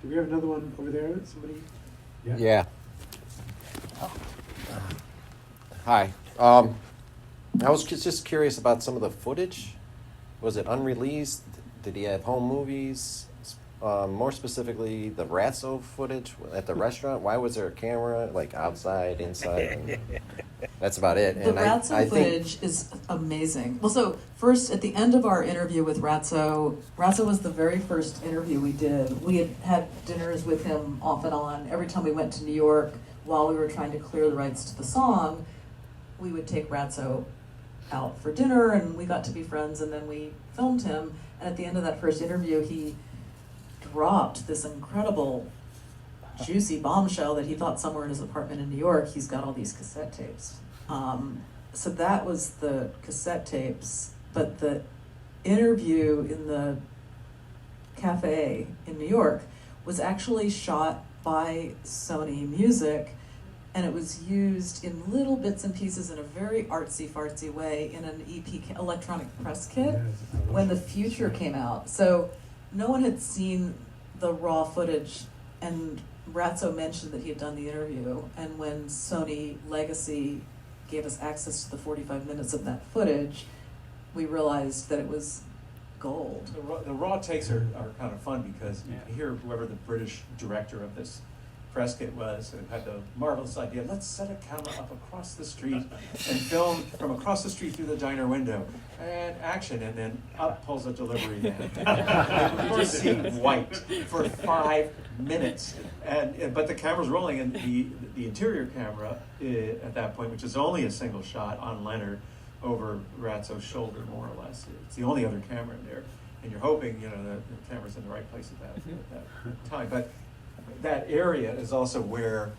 Do we have another one over there? Somebody? Yeah. Hi. I was just curious about some of the footage. Was it unreleased? Did he have home movies? More specifically, the Ratso footage at the restaurant. Why was there a camera, like outside, inside? And that's about it. The Ratso footage is amazing. Well, so first, at the end of our interview with Ratso was the very first interview we did. We had dinners with him off and on. Every time we went to New York, while we were trying to clear the rights to the song, we would take Ratso out for dinner, and we got to be friends, and then we filmed him. And at the end of that first interview, he dropped this incredible juicy bombshell that he thought somewhere in his apartment in New York he's got all these cassette tapes. So that was the cassette tapes, but the interview in the cafe in New York was actually shot by Sony Music, and it was used in little bits and pieces in a very artsy-fartsy way in an EP electronic press kit when The Future came out. So no one had seen the raw footage, and Ratso mentioned that he had done the interview, and when Sony Legacy gave us access to the 45 minutes of that footage, we realized that it was gold. The raw takes are kind of fun because you hear whoever the British director of this press kit was, and had the marvelous idea, let's set a camera up across the street and film from across the street through the diner window, and action, and then up pulls a delivery man. You just see white for 5 minutes, but the camera's rolling, and the interior camera at that point, which is only a single shot on Leonard over Ratso's shoulder, more or less. It's the only other camera in there, and you're hoping the camera's in the right place at that time. But that area is also where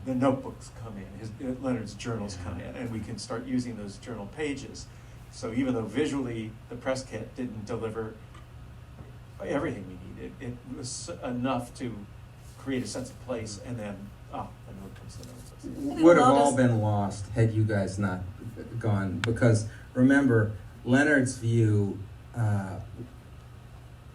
the notebooks come in, Leonard's journals come in, and we can start using those journal pages. So even though visually the press kit didn't deliver everything we needed, it was enough to create a sense of place, and then, the notebooks. Would have all been lost had you guys not gone, because remember, Leonard's view,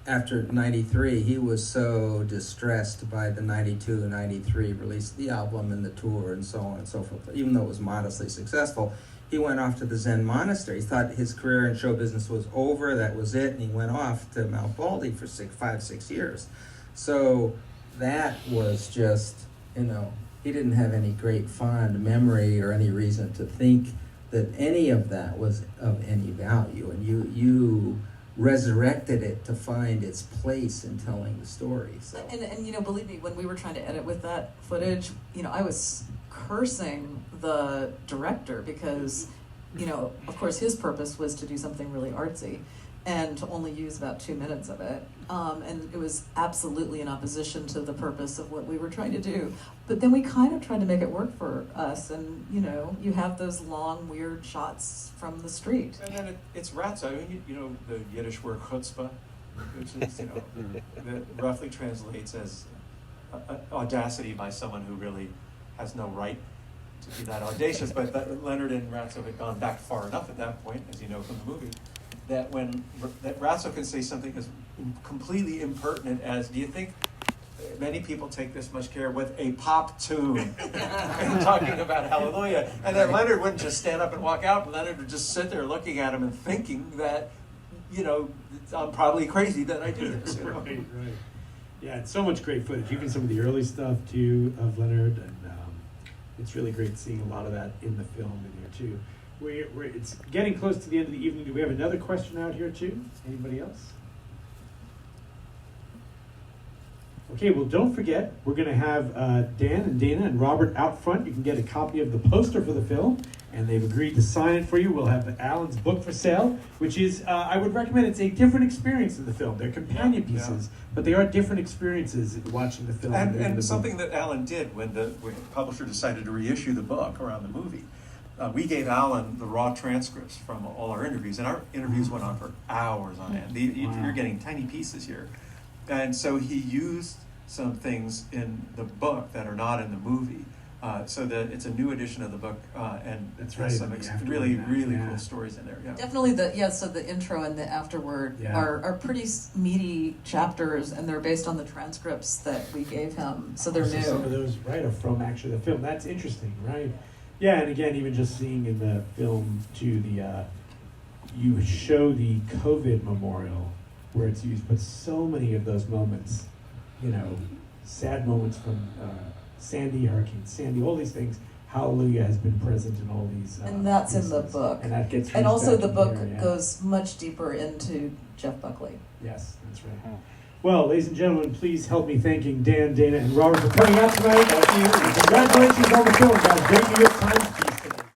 after 93, he was so distressed by the 92 and 93 release of the album and the tour and so on and so forth. Even though it was modestly successful, he went off to the Zen monastery. He thought his career in show business was over, that was it, and he went off to Mount Baldy for 5-6 years. So that was just, he didn't have any great fond memory or any reason to think that any of that was of any value. And you resurrected it to find its place in telling the story. So. And believe me, when we were trying to edit with that footage, I was cursing the director because, of course his purpose was to do something really artsy and to only use about 2 minutes of it. And it was absolutely in opposition to the purpose of what we were trying to do. But then we kind of tried to make it work for us, and you have those long, weird shots from the street. And then it's Ratso, the Yiddish word chutzpah, which is, that roughly translates as audacity by someone who really has no right to be that audacious. But Leonard and Ratso had gone back far enough at that point, as you know from the movie, that that Ratso can say something as completely impertinent as, do you think many people take this much care with a pop tune? And talking about Hallelujah. And then Leonard wouldn't just stand up and walk out. Leonard would just sit there looking at him and thinking that, I'm probably crazy that I do this. Right. Yeah, it's so much great footage, even some of the early stuff too of Leonard, and it's really great seeing a lot of that in the film in here too. It's getting close to the end of the evening. Do we have another question out here too? Anybody else? Okay, well, don't forget, we're going to have Dan and Dana and Robert out front. You can get a copy of the poster for the film, and they've agreed to sign it for you. We'll have Alan's book for sale, which is, I would recommend, it's a different experience in the film. They're companion pieces, but they are different experiences watching the film. And something that Alan did when the publisher decided to reissue the book around the movie. We gave Alan the raw transcripts from all our interviews, and our interviews went on for hours on end. You're getting tiny pieces here. And so he used some things in the book that are not in the movie So that it's a new edition of the book, and That's has right, some the afterword really, now, really yeah. cool stories in there. Yeah. Definitely so the intro and the afterword Yeah. are pretty meaty chapters, and they're based on the transcripts that we gave him, so they're So some of new. those, right, are from actually the film. That's interesting, right? Yeah, and again, even just seeing in the film too, you show the COVID memorial where it's used, but so many of those moments, sad moments from Sandy, Hurricane Sandy, all these things. Hallelujah has been present in all these. And that's in the pieces. book. And that gets. And used also back the in book here, yeah. goes much deeper into Jeff Buckley. Yes, that's right. Well, ladies and gentlemen, please help me thanking Dan, Dana, and Robert for coming out tonight. Thank you. Congratulations on the film, guys. Great New York Times.